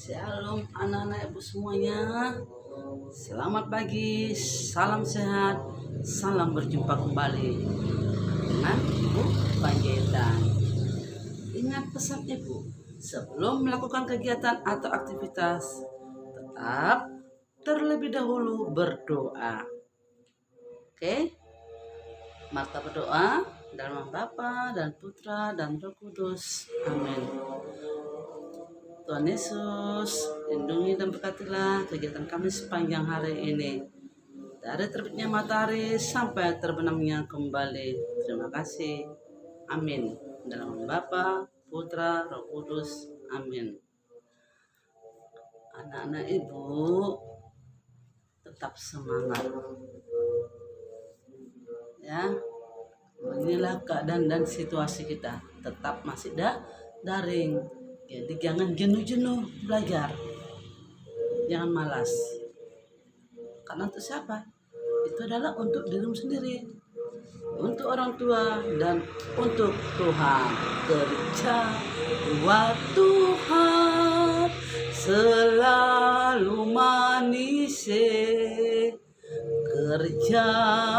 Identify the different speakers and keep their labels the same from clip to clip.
Speaker 1: Shalom anak-anak ibu semuanya. Selamat pagi, salam sehat, salam berjumpa kembali dengan Ibu Panjaitan. Ingat pesan ibu, sebelum melakukan kegiatan atau aktivitas, tetap terlebih dahulu berdoa. Oke? Maka berdoa dalam nama Bapa dan Putra dan Roh Kudus. Amin. Tuhan Yesus, lindungi dan berkatilah kegiatan kami sepanjang hari ini. Dari terbitnya matahari sampai terbenamnya kembali. Terima kasih. Amin. Dalam nama Bapa, Putra, Roh Kudus. Amin. Anak-anak ibu, tetap semangat. Ya, inilah keadaan dan situasi kita. Tetap masih daring. Jadi jangan jenuh-jenuh belajar. Jangan malas. Karena untuk siapa? Itu adalah untuk dirimu sendiri, untuk orang tua, dan untuk Tuhan. Kerja buat Tuhan selalu manis. Kerja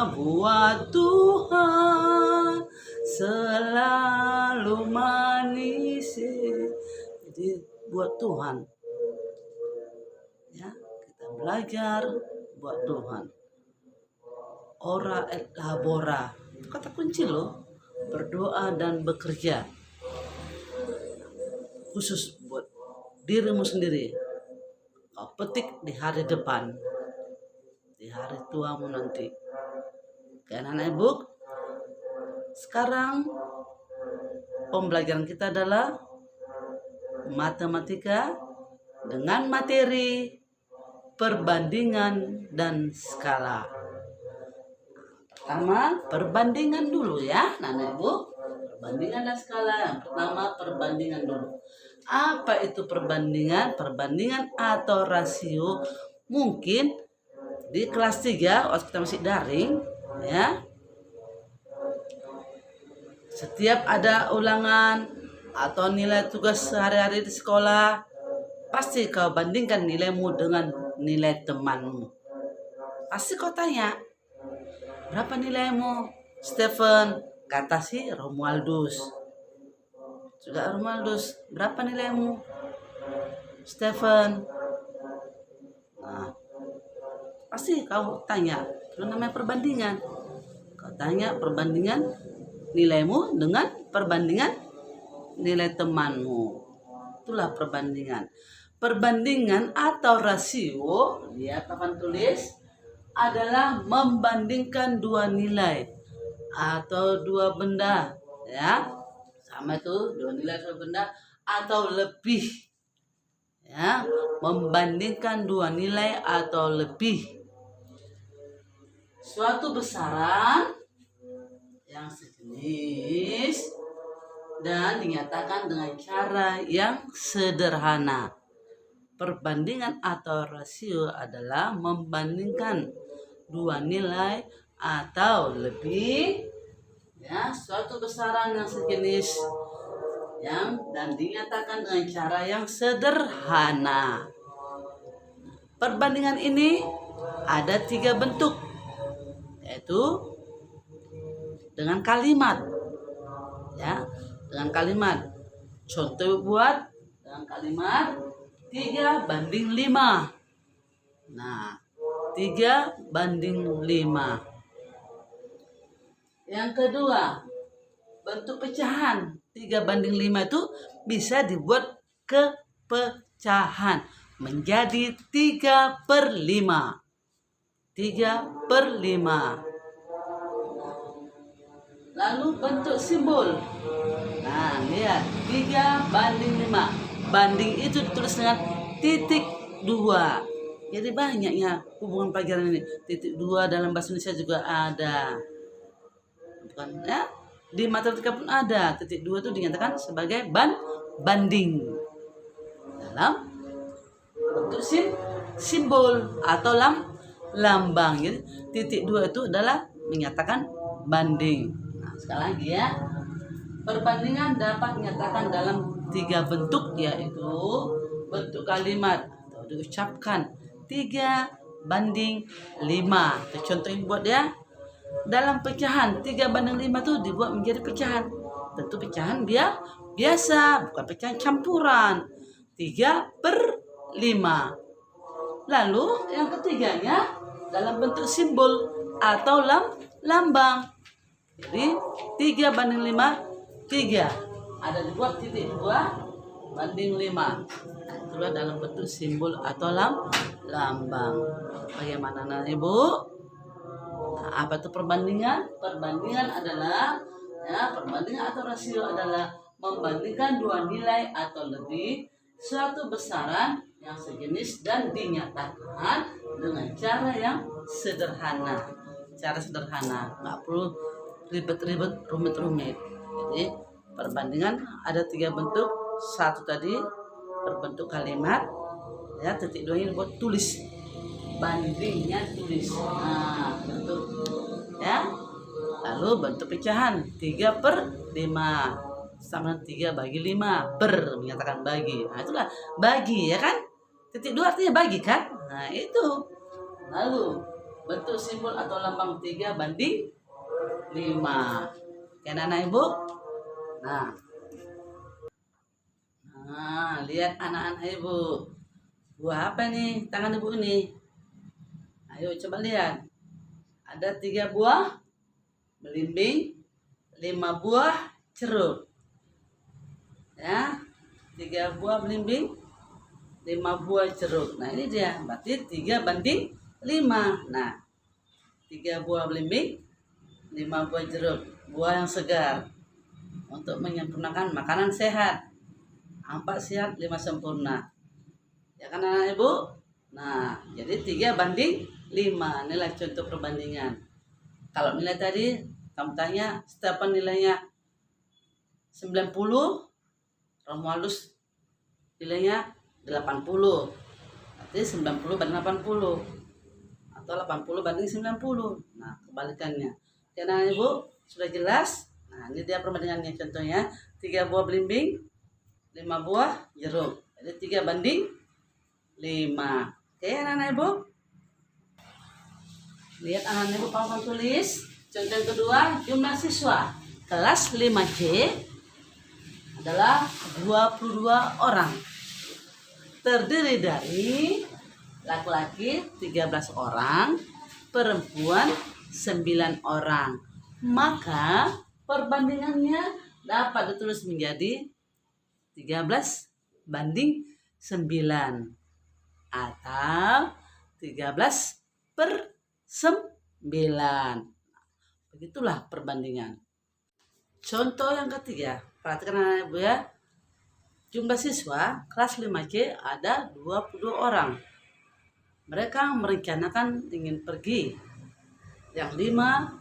Speaker 1: buat Tuhan selalu manis. Jadi buat Tuhan, ya, kita belajar buat Tuhan. Ora et labora, itu kata kunci loh. Berdoa dan bekerja, khusus buat dirimu sendiri. Kau petik di hari depan, di hari tuamu nanti. Karena anak ibu, sekarang pembelajaran kita adalah matematika dengan materi perbandingan dan skala. Pertama, perbandingan dulu ya, anak ibu. Perbandingan dan skala. Yang pertama, perbandingan dulu. Apa itu perbandingan? Perbandingan atau rasio mungkin di kelas 3 waktu kita masih daring, ya. Setiap ada ulangan atau nilai tugas sehari-hari di sekolah, pasti kau bandingkan nilaimu dengan nilai temanmu. Pasti kau tanya, berapa nilaimu, Stephen? Kata si Romualdus. Juga Romualdus, berapa nilaimu, Stephen? Nah, pasti kau tanya, itu namanya perbandingan. Kau tanya perbandingan nilaimu dengan perbandingan nilai temanmu. Itulah perbandingan. Perbandingan atau rasio, lihat papan tulis, adalah membandingkan dua nilai atau dua benda, ya. Sama itu, dua nilai dua benda atau lebih. Ya, membandingkan dua nilai atau lebih. Suatu besaran yang sejenis dan dinyatakan dengan cara yang sederhana. Perbandingan atau rasio adalah membandingkan dua nilai atau lebih, ya, suatu besaran yang sejenis dan dinyatakan dengan cara yang sederhana. Perbandingan ini ada 3 bentuk, yaitu dengan kalimat, ya, dengan kalimat. Contoh buat dengan kalimat 3:5. Nah, 3:5. Yang kedua, bentuk pecahan. 3:5 itu bisa dibuat ke pecahan menjadi 3/5. 3/5. Lalu bentuk simbol. Nah, lihat, 3:5. Banding itu ditulis dengan titik 2. Jadi banyaknya hubungan pelajaran ini. Titik 2 dalam bahasa Indonesia juga ada. Bukan, ya? Di matematika pun ada. Titik 2 itu dinyatakan sebagai banding. Dalam bentuk simbol atau lambang. Jadi titik 2 itu adalah menyatakan banding. Sekali lagi ya, perbandingan dapat dinyatakan dalam 3 bentuk, yaitu bentuk kalimat atau diucapkan 3:5. Itu contoh yang buat ya. Dalam pecahan 3:5 itu dibuat menjadi pecahan. Tentu pecahan dia biasa, bukan pecahan campuran. 3/5. Lalu yang ketiganya dalam bentuk simbol atau lambang. Jadi 3:5, 3. Ada dibuat titik 2:5. Nah, itulah dalam bentuk simbol atau lambang. Bagaimana anak ibu? Nah, apa itu perbandingan? Perbandingan adalah perbandingan atau rasio adalah membandingkan dua nilai atau lebih suatu besaran yang sejenis dan dinyatakan dengan cara yang sederhana. Cara sederhana, nggak perlu ribet-ribet, rumit-rumit. Jadi perbandingan ada 3 bentuk. Satu tadi berbentuk kalimat, ya, titik 2 ini buat tulis, bandingnya tulis. Nah, bentuk ya. Lalu bentuk pecahan 3/5 sama 3/5 menyatakan bagi. Nah, itulah bagi ya kan. Titik 2 artinya bagi kan. Nah, itu. Lalu bentuk simbol atau lambang 3:5. Kan anak ibu? Nah, lihat anak-anak ibu. Buah apa nih tangan ibu ini? Ayo coba lihat. Ada 3 buah belimbing, 5 buah ceruk. Ya, 3 buah belimbing, 5 buah ceruk. Nah, ini dia. Berarti 3:5. Nah, 3 buah belimbing, 5 buah jeruk. Buah yang segar untuk menyempurnakan makanan sehat. 4 sehat, 5 sempurna. Ya kan anak ibu? Nah, jadi 3:5. Inilah contoh perbandingan. Kalau nilai tadi kamu tanya Stefan nilainya 90, Romualdus nilainya 80. Berarti 90/80 atau 80/90. Nah, kebalikannya. Ya anak ibu, sudah jelas? Nah, ini dia perbandingannya contohnya. 3 buah belimbing, 5 buah jeruk. Jadi 3:5. Oke, anak-anak ibu. Lihat anak-anak ibu papan tulis. Contoh yang kedua, jumlah siswa kelas 5C adalah 22 orang. Terdiri dari laki-laki 13 orang, perempuan 9 orang. Maka perbandingannya dapat ditulis menjadi 13:9 atau 13/9. Begitulah perbandingan. Contoh yang ketiga, perhatikan anak ibu ya. Jumlah siswa kelas 5C ada 22 orang. Mereka merencanakan ingin pergi. Yang 5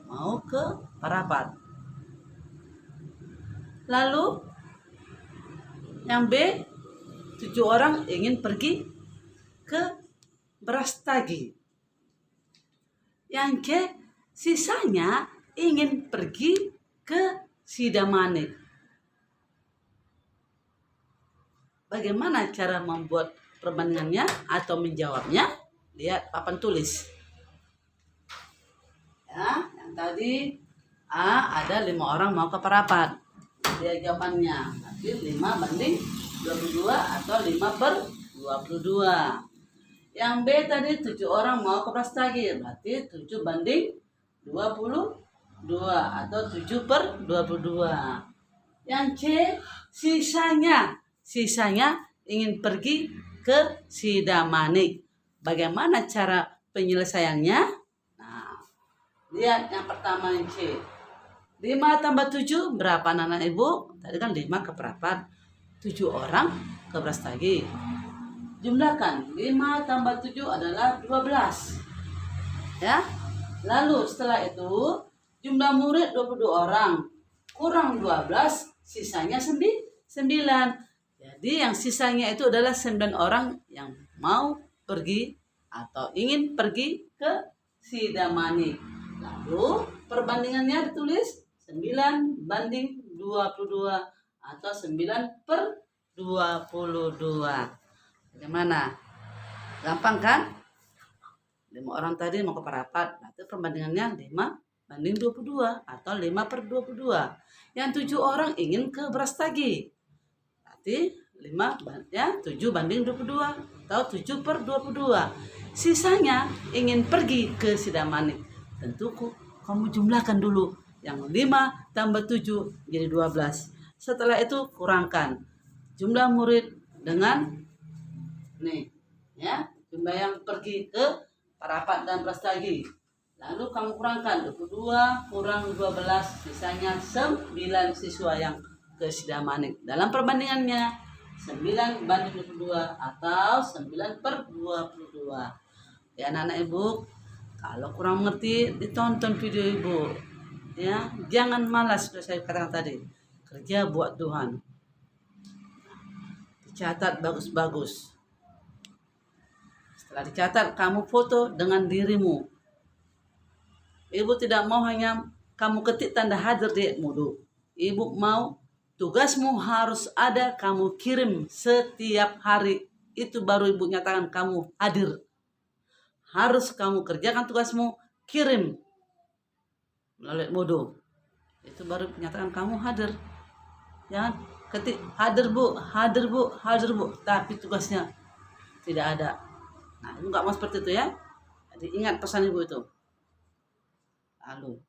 Speaker 1: mau ke Parapat. Lalu yang B 7 orang ingin pergi ke Brastagi. Yang C sisanya ingin pergi ke Sidamanik. Bagaimana cara membuat perbandingannya atau menjawabnya? Lihat papan tulis. Ya, yang tadi A ada 5 orang mau ke Parapat. Dia jawabannya nanti 5:22 atau 5/22. Yang B tadi 7 orang mau ke Brastagi, berarti 7:22 atau 7/22. Yang C sisanya ingin pergi ke Sidamanik. Bagaimana cara penyelesaiannya? Nah, lihat yang pertama yang C. 5 tambah 7 berapa anak ibu? Tadi kan 5 ke Parapat, 7 orang ke Brastagi. Jumlahkan 5 tambah 7 adalah 12. Ya. Lalu setelah itu jumlah murid 22 orang. Kurang 12, sisanya 9. Jadi yang sisanya itu adalah 9 orang yang mau pergi atau ingin pergi ke Sidamanik. Lalu perbandingannya ditulis 9:22 atau 9/9. 22. Bagaimana? Gampang kan? 5 orang tadi mau ke Parapat, berarti perbandingannya 5:22 atau 5/22. Yang 7 orang ingin ke Brastagi, berarti 7:22 atau 7/22. Sisanya ingin pergi ke Sidamanik. Tentu kamu jumlahkan dulu. Yang 5 tambah 7 jadi 12. Setelah itu kurangkan jumlah murid dengan nih ya, jumlah yang pergi ke Parapat dan Brastagi. Lalu kamu kurangkan 22 kurang 12, sisanya 9 siswa yang ke Sidamanik. Dalam perbandingannya 9:22 atau 9/22. Ya anak-anak ibu, kalau kurang mengerti ditonton video ibu. Ya, jangan malas, sudah saya katakan tadi. Kerja buat Tuhan. Dicatat bagus-bagus. Setelah dicatat, kamu foto dengan dirimu. Ibu tidak mau hanya kamu ketik tanda hadir di Edmodo. Ibu mau tugasmu harus ada, kamu kirim setiap hari. Itu baru ibu nyatakan kamu hadir. Harus kamu kerjakan tugasmu, kirim melalui Edmodo. Itu baru menyatakan kamu hadir. Jangan ketik hadir bu, hadir bu, hadir bu, tapi tugasnya tidak ada. Nah, ibu nggak mau seperti itu ya. Jadi ingat pesan ibu itu. Lalu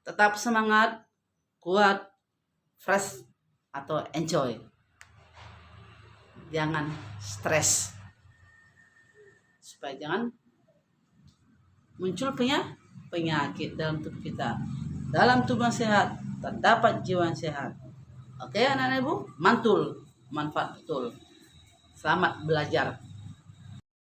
Speaker 1: tetap semangat, kuat, fresh atau enjoy. Jangan stres. Supaya jangan muncul penyakit dalam tubuh kita. Dalam tubuh sehat terdapat jiwa sehat. Oke anak-anak ibu, mantul, manfaat betul. Selamat belajar.